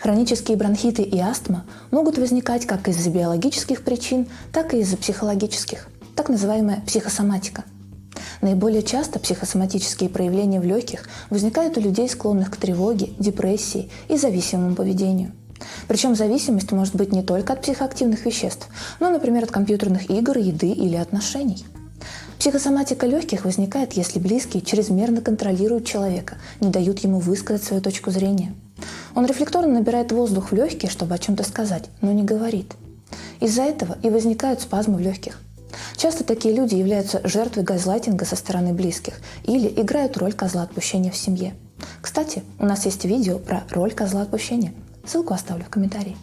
Хронические бронхиты и астма могут возникать как из-за биологических причин, так и из-за психологических, так называемая психосоматика. Наиболее часто психосоматические проявления в легких возникают у людей, склонных к тревоге, депрессии и зависимому поведению. Причем зависимость может быть не только от психоактивных веществ, но, например, от компьютерных игр, еды или отношений. Психосоматика легких возникает, если близкие чрезмерно контролируют человека, не дают ему высказать свою точку зрения. Он рефлекторно набирает воздух в легкие, чтобы о чем-то сказать, но не говорит. Из-за этого и возникают спазмы в легких. Часто такие люди являются жертвой газлайтинга со стороны близких или играют роль козла отпущения в семье. Кстати, у нас есть видео про роль козла отпущения. Ссылку оставлю в комментарии.